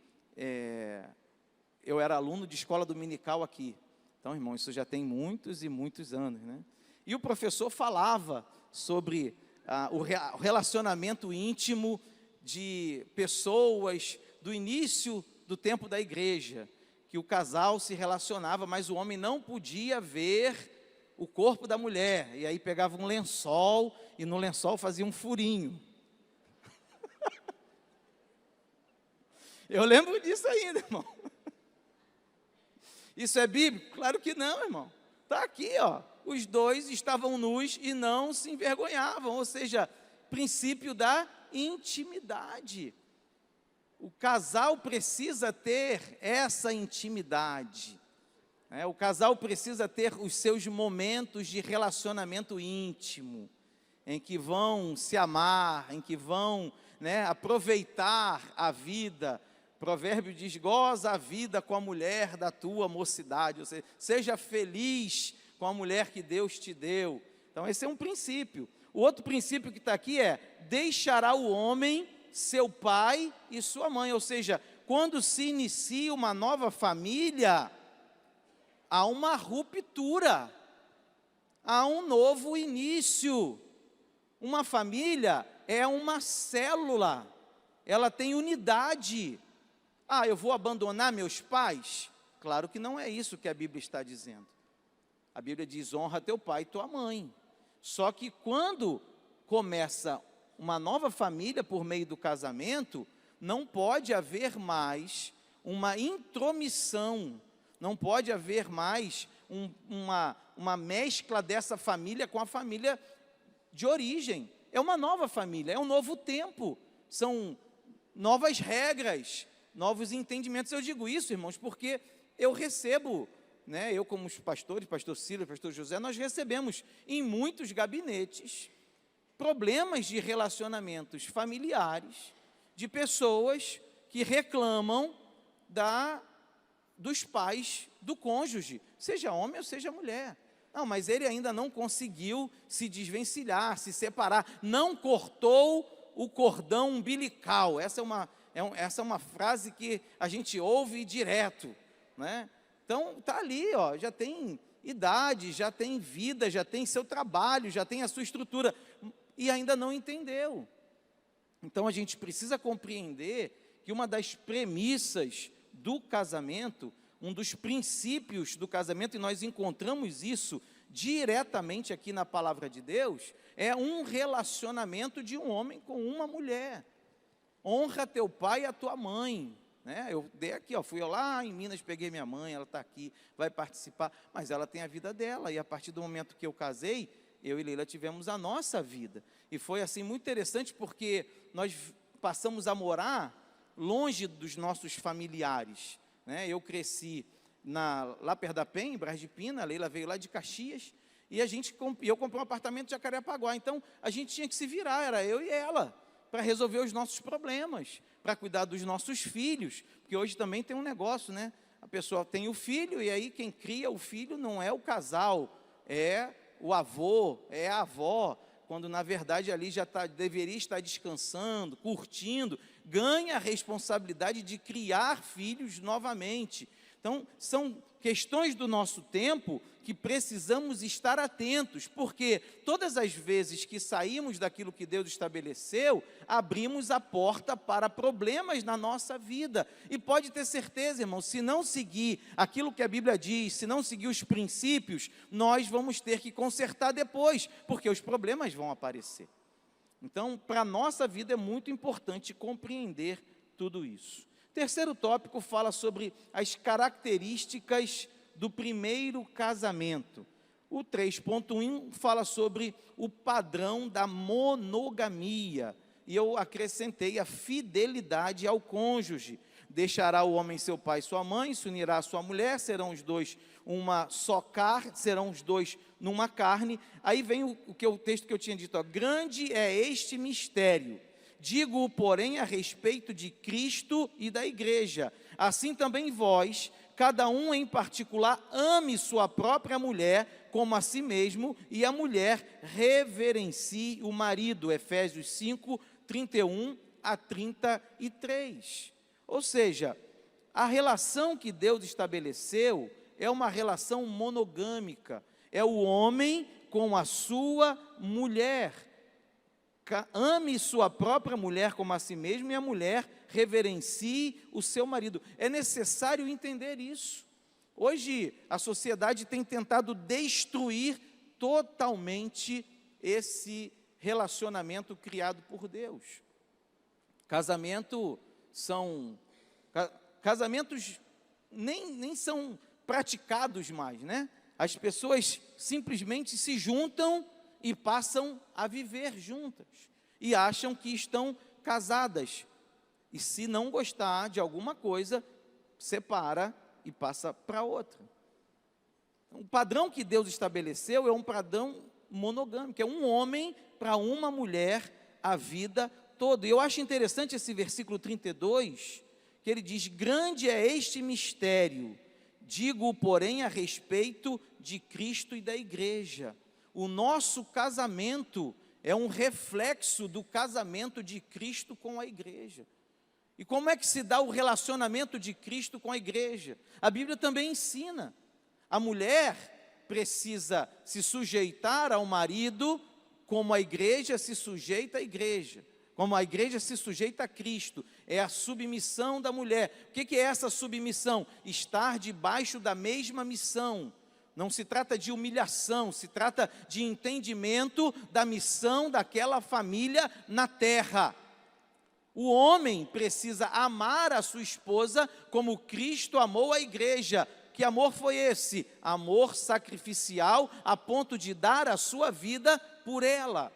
eu era aluno de escola dominical aqui. Então, irmão, isso já tem muitos e muitos anos, né? E o professor falava sobre o relacionamento íntimo de pessoas do início do tempo da igreja, que o casal se relacionava, mas o homem não podia ver o corpo da mulher, e aí pegava um lençol, e no lençol fazia um furinho. Eu lembro disso ainda, irmão. Isso é bíblico? Claro que não, irmão. Está aqui, ó. Os dois estavam nus e não se envergonhavam, ou seja, princípio da intimidade. O casal precisa ter essa intimidade. O casal precisa ter os seus momentos de relacionamento íntimo, em que vão se amar, em que vão aproveitar a vida. Provérbio diz: goza a vida com a mulher da tua mocidade, ou seja, seja feliz com a mulher que Deus te deu. Então esse é um princípio. O outro princípio que está aqui é: deixará o homem seu pai e sua mãe, ou seja, quando se inicia uma nova família, há uma ruptura, há um novo início. Uma família é uma célula, ela tem unidade. Eu vou abandonar meus pais? Claro que não é isso que a Bíblia está dizendo. A Bíblia diz: honra teu pai e tua mãe. Só que quando começa uma nova família por meio do casamento, não pode haver mais uma intromissão, não pode haver mais uma mescla dessa família com a família de origem. É uma nova família, é um novo tempo, são novas regras, novos entendimentos. Eu digo isso, irmãos, porque eu recebo, eu como os pastores, pastor Silas, pastor José, nós recebemos em muitos gabinetes problemas de relacionamentos familiares, de pessoas que reclamam dos pais do cônjuge, seja homem ou seja mulher. Não, mas ele ainda não conseguiu se desvencilhar, se separar, não cortou o cordão umbilical. Essa é uma frase que a gente ouve direto, Então, está ali, já tem idade, já tem vida, já tem seu trabalho, já tem a sua estrutura, e ainda não entendeu. Então, a gente precisa compreender que uma das premissas do casamento, um dos princípios do casamento, e nós encontramos isso diretamente aqui na palavra de Deus, é um relacionamento de um homem com uma mulher. Honra teu pai e a tua mãe. Eu dei aqui, fui lá em Minas, peguei minha mãe, ela está aqui, vai participar, mas ela tem a vida dela, e a partir do momento que eu casei, eu e Leila tivemos a nossa vida, e foi assim muito interessante, porque nós passamos a morar longe dos nossos familiares, Eu cresci lá perto da Penha, em Braz de Pina, a Leila veio lá de Caxias, e eu comprei um apartamento em Jacarepaguá, então a gente tinha que se virar, era eu e ela, para resolver os nossos problemas, para cuidar dos nossos filhos, porque hoje também tem um negócio, A pessoa tem o filho, e aí quem cria o filho não é o casal, é o avô, é a avó, quando na verdade ali deveria estar descansando, curtindo, ganha a responsabilidade de criar filhos novamente. Então, são questões do nosso tempo que precisamos estar atentos, porque todas as vezes que saímos daquilo que Deus estabeleceu, abrimos a porta para problemas na nossa vida. E pode ter certeza, irmão, se não seguir aquilo que a Bíblia diz, se não seguir os princípios, nós vamos ter que consertar depois, porque os problemas vão aparecer. Então, para a nossa vida é muito importante compreender tudo isso. Terceiro tópico fala sobre as características do primeiro casamento. O 3.1 fala sobre o padrão da monogamia. E eu acrescentei a fidelidade ao cônjuge. Deixará o homem seu pai e sua mãe, se unirá à sua mulher, serão os dois uma só carne, serão os dois numa carne. Aí vem o texto que eu tinha dito, ó, grande é este mistério. Digo-o, porém, a respeito de Cristo e da igreja. Assim também vós, cada um em particular, ame sua própria mulher como a si mesmo, e a mulher reverencie o marido. Efésios 5, 31 a 33. Ou seja, a relação que Deus estabeleceu é uma relação monogâmica. É o homem com a sua mulher. Ame sua própria mulher como a si mesmo, e a mulher reverencie o seu marido. É necessário entender isso. Hoje, a sociedade tem tentado destruir totalmente esse relacionamento criado por Deus. Casamentos nem são praticados mais, né? As pessoas simplesmente se juntam e passam a viver juntas, e acham que estão casadas, e se não gostar de alguma coisa, separa e passa para outra. O padrão que Deus estabeleceu é um padrão monogâmico, é um homem para uma mulher a vida toda. E eu acho interessante esse versículo 32, que ele diz, grande é este mistério, digo, porém, a respeito de Cristo e da igreja. O nosso casamento é um reflexo do casamento de Cristo com a igreja. E como é que se dá o relacionamento de Cristo com a igreja? A Bíblia também ensina. A mulher precisa se sujeitar ao marido, como a igreja se sujeita à igreja. Como a igreja se sujeita a Cristo. É a submissão da mulher. O que é essa submissão? Estar debaixo da mesma missão. Não se trata de humilhação, se trata de entendimento da missão daquela família na terra. O homem precisa amar a sua esposa como Cristo amou a igreja. Que amor foi esse? Amor sacrificial a ponto de dar a sua vida por ela.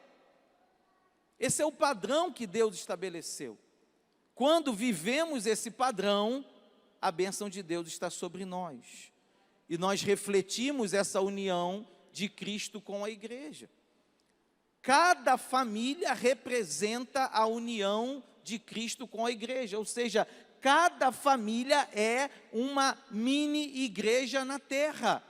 Esse é o padrão que Deus estabeleceu. Quando vivemos esse padrão, a bênção de Deus está sobre nós. E nós refletimos essa união de Cristo com a igreja. Cada família representa a união de Cristo com a igreja, ou seja, cada família é uma mini igreja na terra.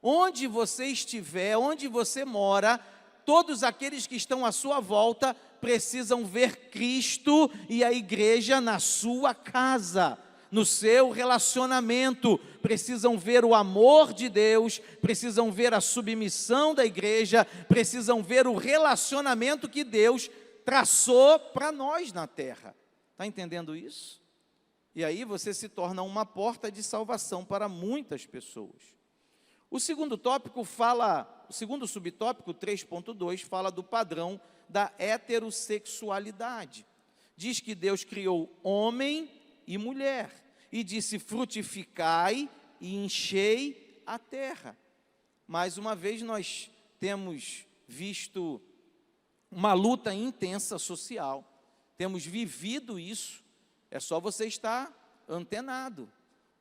Onde você estiver, onde você mora, todos aqueles que estão à sua volta precisam ver Cristo e a igreja na sua casa, no seu relacionamento, precisam ver o amor de Deus, precisam ver a submissão da igreja, precisam ver o relacionamento que Deus traçou para nós na terra. Está entendendo isso? E aí você se torna uma porta de salvação para muitas pessoas. O segundo subtópico, 3.2, fala do padrão da heterossexualidade. Diz que Deus criou homem e mulher, e disse, frutificai e enchei a terra. Mais uma vez nós temos visto uma luta intensa social, temos vivido isso, é só você estar antenado.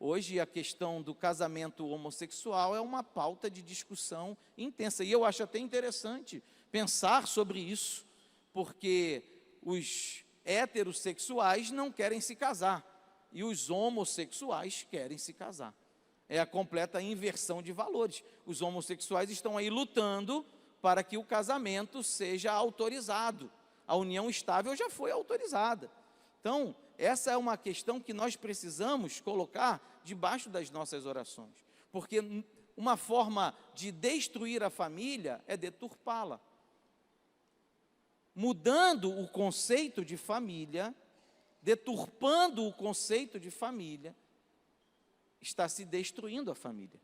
Hoje a questão do casamento homossexual é uma pauta de discussão intensa, e eu acho até interessante pensar sobre isso, porque os heterossexuais não querem se casar, e os homossexuais querem se casar. É a completa inversão de valores. Os homossexuais estão aí lutando para que o casamento seja autorizado. A união estável já foi autorizada. Então, essa é uma questão que nós precisamos colocar debaixo das nossas orações, porque uma forma de destruir a família é deturpá-la. Mudando o conceito de família, deturpando o conceito de família, está se destruindo a família.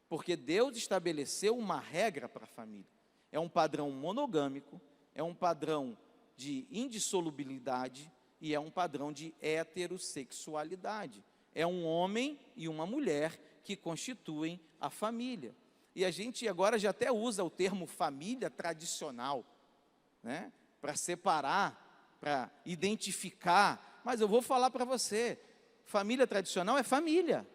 Porque Deus estabeleceu uma regra para a família. É um padrão monogâmico, é um padrão de indissolubilidade e é um padrão de heterossexualidade. É um homem e uma mulher que constituem a família. E a gente agora já até usa o termo família tradicional, né, para separar, para identificar. Mas eu vou falar para você, família tradicional é família.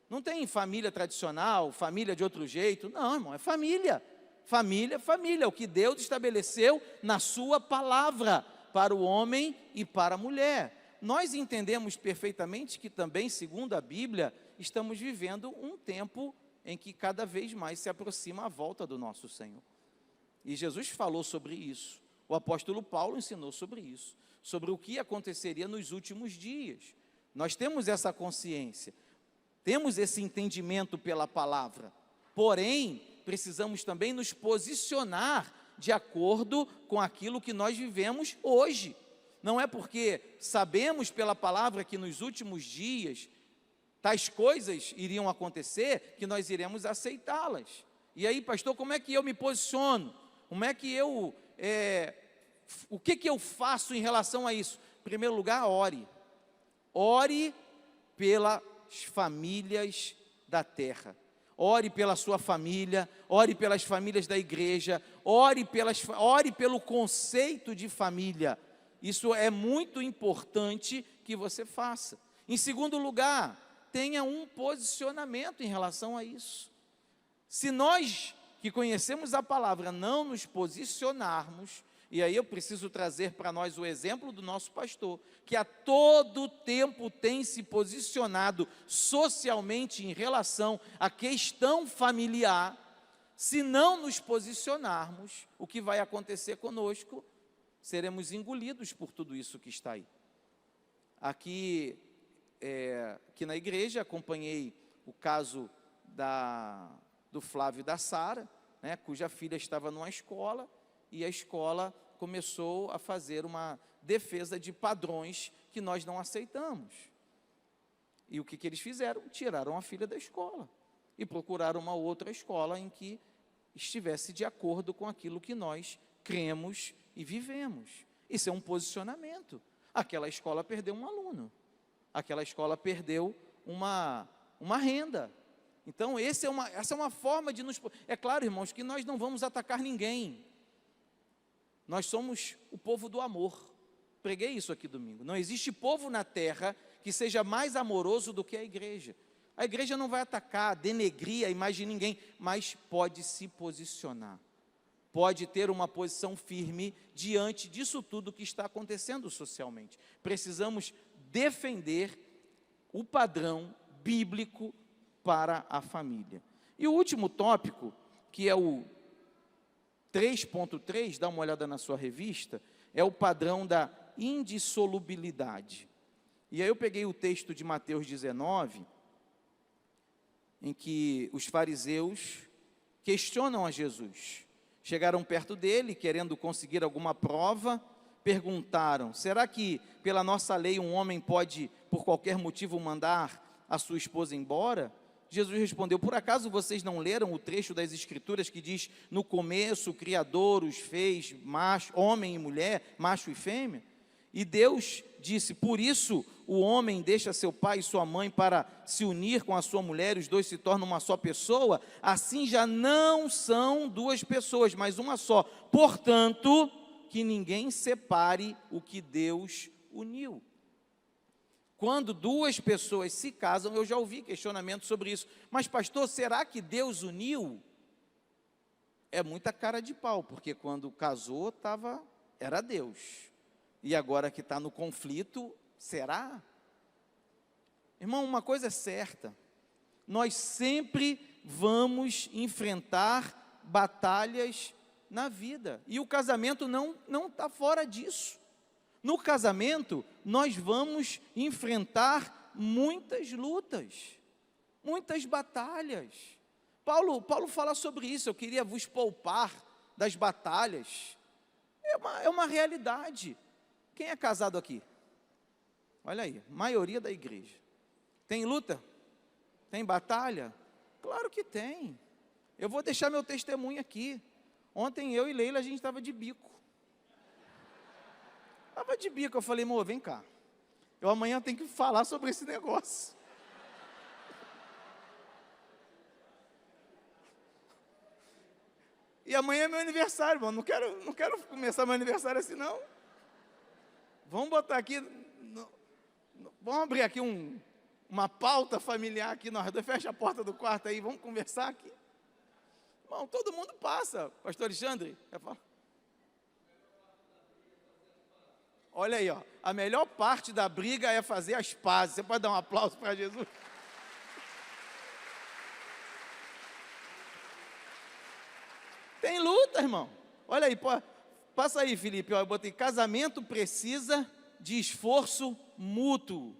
Não tem família tradicional, família de outro jeito. Não, irmão, é família. Família, família, o que Deus estabeleceu na sua palavra, para o homem e para a mulher. Nós entendemos perfeitamente que também, segundo a Bíblia, estamos vivendo um tempo em que cada vez mais se aproxima a volta do nosso Senhor. E Jesus falou sobre isso. O apóstolo Paulo ensinou sobre isso, sobre o que aconteceria nos últimos dias. Nós temos essa consciência, temos esse entendimento pela palavra, porém, precisamos também nos posicionar de acordo com aquilo que nós vivemos hoje. Não é porque sabemos pela palavra que nos últimos dias tais coisas iriam acontecer que nós iremos aceitá-las. E aí, pastor, como é que eu me posiciono? Como é que eu... o que eu faço em relação a isso? Em primeiro lugar, ore. Ore pelas famílias da terra. Ore pela sua família, ore pelas famílias da igreja, ore pelo conceito de família. Isso é muito importante que você faça. Em segundo lugar, tenha um posicionamento em relação a isso. Se nós que conhecemos a palavra não nos posicionarmos, e aí eu preciso trazer para nós o exemplo do nosso pastor, que a todo tempo tem se posicionado socialmente em relação à questão familiar. Se não nos posicionarmos, o que vai acontecer conosco? Seremos engolidos por tudo isso que está aí. Aqui na igreja, acompanhei o caso do Flávio e da Sara, né, cuja filha estava numa escola, e a escola começou a fazer uma defesa de padrões que nós não aceitamos. E o que eles fizeram? Tiraram a filha da escola e procuraram uma outra escola em que estivesse de acordo com aquilo que nós cremos e vivemos. Isso é um posicionamento. Aquela escola perdeu um aluno, aquela escola perdeu uma renda. Então, essa é uma forma de nos... É claro, irmãos, que nós não vamos atacar ninguém. Nós somos o povo do amor. Preguei isso aqui domingo. Não existe povo na terra que seja mais amoroso do que a igreja. A igreja não vai atacar, denegrir a imagem de ninguém, mas pode se posicionar. Pode ter uma posição firme diante disso tudo que está acontecendo socialmente. Precisamos defender o padrão bíblico para a família. E o último tópico, que é o 3.3, dá uma olhada na sua revista, é o padrão da indissolubilidade. E aí eu peguei o texto de Mateus 19, em que os fariseus questionam a Jesus. Chegaram perto dele, querendo conseguir alguma prova, perguntaram: será que pela nossa lei um homem pode, por qualquer motivo, mandar a sua esposa embora? Jesus respondeu: por acaso vocês não leram o trecho das Escrituras que diz: no começo o Criador os fez macho, homem e mulher, macho e fêmea? E Deus disse: por isso o homem deixa seu pai e sua mãe para se unir com a sua mulher, e os dois se tornam uma só pessoa. Assim já não são duas pessoas, mas uma só. Portanto, que ninguém separe o que Deus uniu. Quando duas pessoas se casam, eu já ouvi questionamento sobre isso. Mas pastor, será que Deus uniu? É muita cara de pau, porque quando casou era Deus. E agora que está no conflito, será? Irmão, uma coisa é certa: nós sempre vamos enfrentar batalhas na vida. E o casamento não está fora disso. no casamento, nós vamos enfrentar muitas lutas, muitas batalhas. Paulo fala sobre isso, eu queria vos poupar das batalhas. É uma realidade. Quem é casado aqui? Olha aí, maioria da igreja. Tem luta? Tem batalha? Claro que tem. Eu vou deixar meu testemunho aqui. Ontem eu e Leila, a gente estava de bico. Eu falei, amor, vem cá. Eu amanhã tenho que falar sobre esse negócio. E amanhã é meu aniversário, irmão. Não quero começar meu aniversário assim, não. Vamos botar aqui, vamos abrir aqui uma pauta familiar aqui, nós dois, fecha a porta do quarto aí, vamos conversar aqui. Irmão, todo mundo passa, pastor Alexandre. Olha aí, ó, a melhor parte da briga é fazer as pazes. Você pode dar um aplauso para Jesus? Tem luta, irmão. Olha aí, passa aí, Felipe. Ó, eu botei, casamento precisa de esforço mútuo.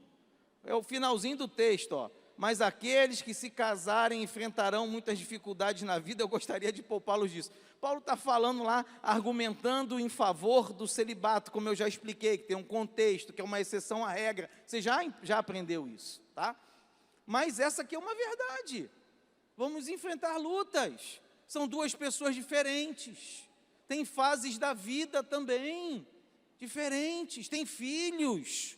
É o finalzinho do texto, ó. Mas aqueles que se casarem enfrentarão muitas dificuldades na vida, eu gostaria de poupá-los disso. Paulo está falando lá, argumentando em favor do celibato, como eu já expliquei, que tem um contexto, que é uma exceção à regra. Você já aprendeu isso, tá? Mas essa aqui é uma verdade. Vamos enfrentar lutas. São duas pessoas diferentes. Tem fases da vida também diferentes. Tem filhos.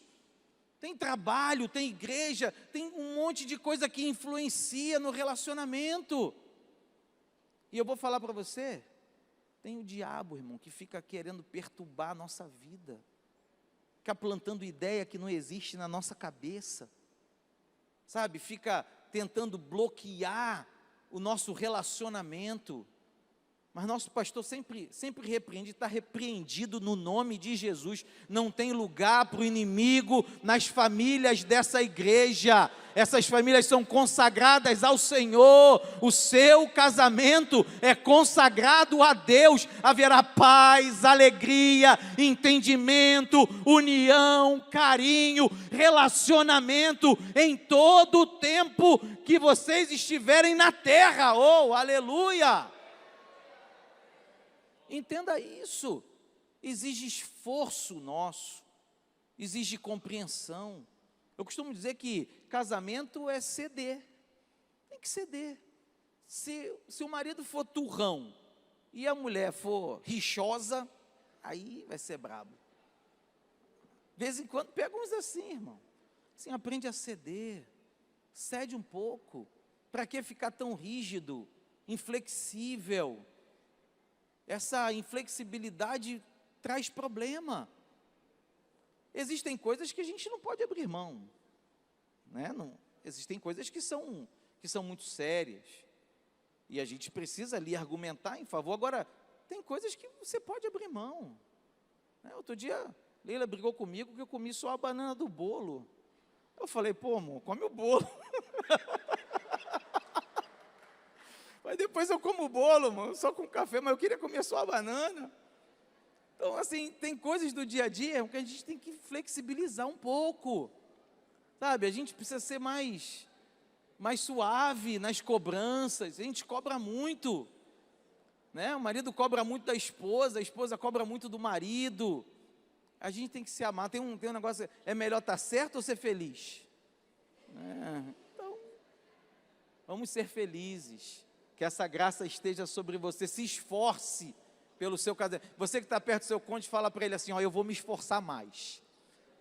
Tem trabalho, tem igreja, tem um monte de coisa que influencia no relacionamento. E eu vou falar para você, tem o diabo, irmão, que fica querendo perturbar a nossa vida. Fica plantando ideia que não existe na nossa cabeça. Sabe, fica tentando bloquear o nosso relacionamento. Mas nosso pastor sempre repreende, está repreendido no nome de Jesus. Não tem lugar para o inimigo nas famílias dessa igreja. Essas famílias são consagradas ao Senhor. O seu casamento é consagrado a Deus. Haverá paz, alegria, entendimento, união, carinho, relacionamento em todo o tempo que vocês estiverem na terra. Oh, aleluia! Entenda isso, exige esforço nosso, exige compreensão. Eu costumo dizer que casamento é ceder, tem que ceder. Se o marido for turrão e a mulher for rixosa, aí vai ser brabo. De vez em quando pega uns assim, irmão, assim, aprende a ceder, cede um pouco. Para que ficar tão rígido, inflexível? Essa inflexibilidade traz problema. Existem coisas que a gente não pode abrir mão, né? Existem coisas que são muito sérias, e a gente precisa ali argumentar em favor. Agora, tem coisas que você pode abrir mão, né? Outro dia, Leila brigou comigo que eu comi só a banana do bolo. Eu falei, pô, amor, come o bolo. Mas depois eu como o bolo, mano, só com café, mas eu queria comer só a banana. Então, assim, tem coisas do dia a dia que a gente tem que flexibilizar um pouco. Sabe, a gente precisa ser mais suave nas cobranças. A gente cobra muito, né? O marido cobra muito da esposa, a esposa cobra muito do marido. A gente tem que se amar. Tem um negócio, é melhor estar certo ou ser feliz? Então, vamos ser felizes. Que essa graça esteja sobre você. Se esforce pelo seu casamento. Você que está perto do seu cônjuge, fala para ele assim, ó, eu vou me esforçar mais.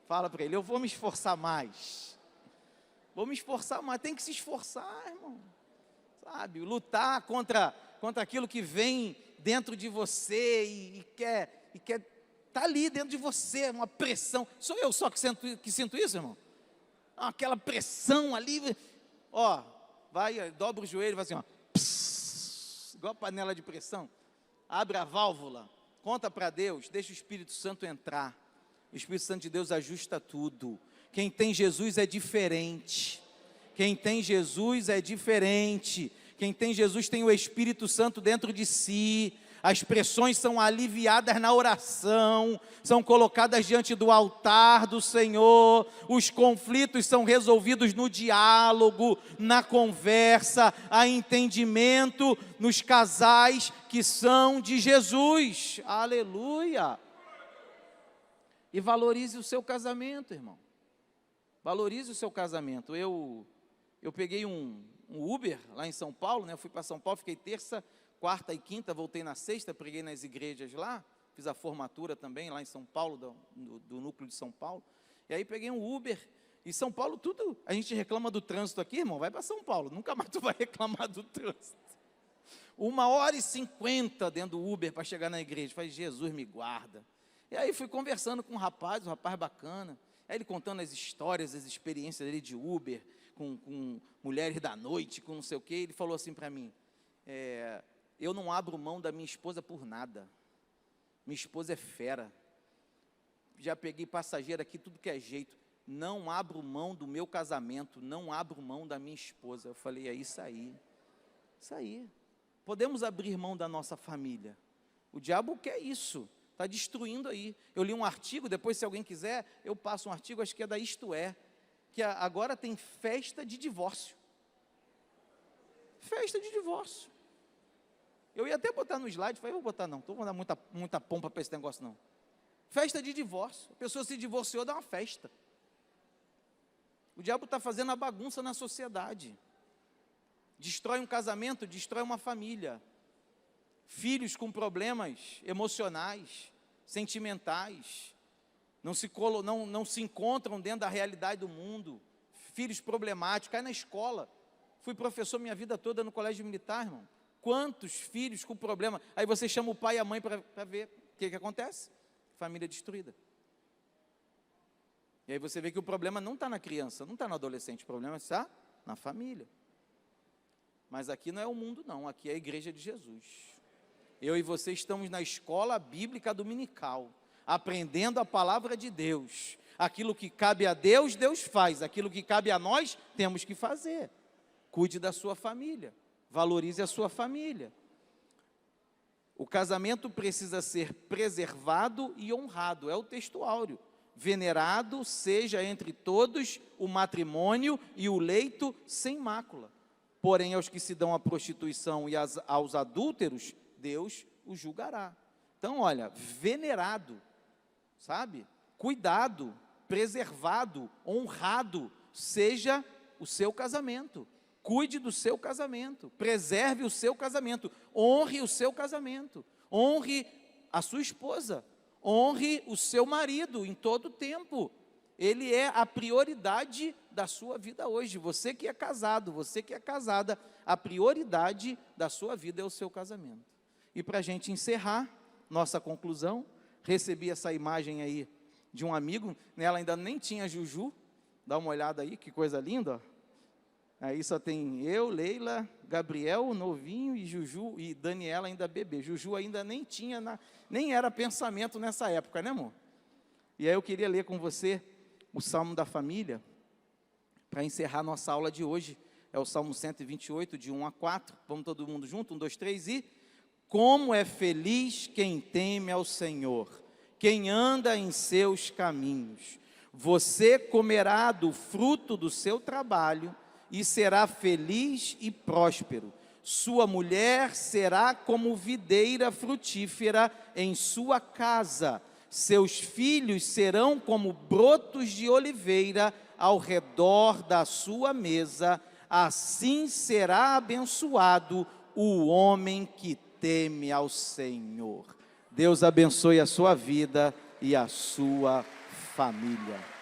Fala para ele, eu vou me esforçar mais. Vou me esforçar mais. Tem que se esforçar, irmão. Sabe, lutar contra aquilo que vem dentro de você e quer tá ali dentro de você, uma pressão. Sou eu só que sinto isso, irmão? Aquela pressão ali, ó, vai, dobra o joelho e vai assim, ó, igual a panela de pressão, abre a válvula, conta para Deus, deixa o Espírito Santo entrar. O Espírito Santo de Deus ajusta tudo. Quem tem Jesus é diferente. Quem tem Jesus é diferente. Quem tem Jesus tem o Espírito Santo dentro de si. As pressões são aliviadas na oração, são colocadas diante do altar do Senhor, os conflitos são resolvidos no diálogo, na conversa, há entendimento nos casais que são de Jesus. Aleluia! E valorize o seu casamento, irmão. Valorize o seu casamento. Eu peguei um Uber lá em São Paulo, né? Eu fui para São Paulo, fiquei terça, quarta e quinta, voltei na sexta, preguei nas igrejas lá, fiz a formatura também lá em São Paulo, do núcleo de São Paulo. E aí peguei um Uber, e São Paulo tudo, a gente reclama do trânsito aqui, irmão, vai para São Paulo, nunca mais tu vai reclamar do trânsito. 1h50 dentro do Uber para chegar na igreja, falei, Jesus me guarda. E aí fui conversando com um rapaz bacana, aí ele contando as histórias, as experiências dele de Uber, com mulheres da noite, com não sei o quê, ele falou assim para mim, eu não abro mão da minha esposa por nada, minha esposa é fera, já peguei passageiro aqui, tudo que é jeito, não abro mão do meu casamento, não abro mão da minha esposa. Eu falei, é isso aí, podemos abrir mão da nossa família, o diabo quer isso, está destruindo aí. Eu li um artigo, depois se alguém quiser, eu passo um artigo, acho que é da Isto É, que agora tem festa de divórcio. Festa de divórcio. Eu ia até botar no slide, falei, vou botar não, vou dar muita pompa para esse negócio não. Festa de divórcio, a pessoa se divorciou, dá uma festa. O diabo está fazendo a bagunça na sociedade. Destrói um casamento, destrói uma família. Filhos com problemas emocionais, sentimentais, não se encontram dentro da realidade do mundo, filhos problemáticos, cai na escola. Fui professor minha vida toda no colégio militar, irmão. Quantos filhos com problema? Aí você chama o pai e a mãe para ver o que acontece. Família destruída. E aí você vê que o problema não está na criança, não está no adolescente, o problema está na família. Mas aqui não é o mundo não, aqui é a igreja de Jesus. Eu e você estamos na escola bíblica dominical, aprendendo a palavra de Deus. Aquilo que cabe a Deus, Deus faz. Aquilo que cabe a nós, temos que fazer. Cuide da sua família, valorize a sua família. O casamento precisa ser preservado e honrado, é o texto áureo. Venerado seja entre todos o matrimônio e o leito sem mácula. Porém, aos que se dão à prostituição e aos adúlteros, Deus os julgará. Então, olha, venerado, sabe? Cuidado, preservado, honrado, seja o seu casamento. Cuide do seu casamento, preserve o seu casamento, honre o seu casamento, honre a sua esposa, honre o seu marido em todo o tempo. Ele é a prioridade da sua vida hoje. Você que é casado, você que é casada, a prioridade da sua vida é o seu casamento. E para a gente encerrar nossa conclusão, recebi essa imagem aí de um amigo, nela ainda nem tinha Juju, dá uma olhada aí, que coisa linda, ó. Aí só tem eu, Leila, Gabriel, novinho, e Juju, e Daniela ainda bebê. Juju ainda nem tinha, nem era pensamento nessa época, né, amor? E aí eu queria ler com você o Salmo da Família, para encerrar nossa aula de hoje. É o Salmo 128, de 1 a 4. Vamos todo mundo junto? 1, 2, 3 e... Como é feliz quem teme ao Senhor, quem anda em seus caminhos. Você comerá do fruto do seu trabalho e será feliz e próspero. Sua mulher será como videira frutífera em sua casa. Seus filhos serão como brotos de oliveira ao redor da sua mesa. Assim será abençoado o homem que teme ao Senhor. Deus abençoe a sua vida e a sua família.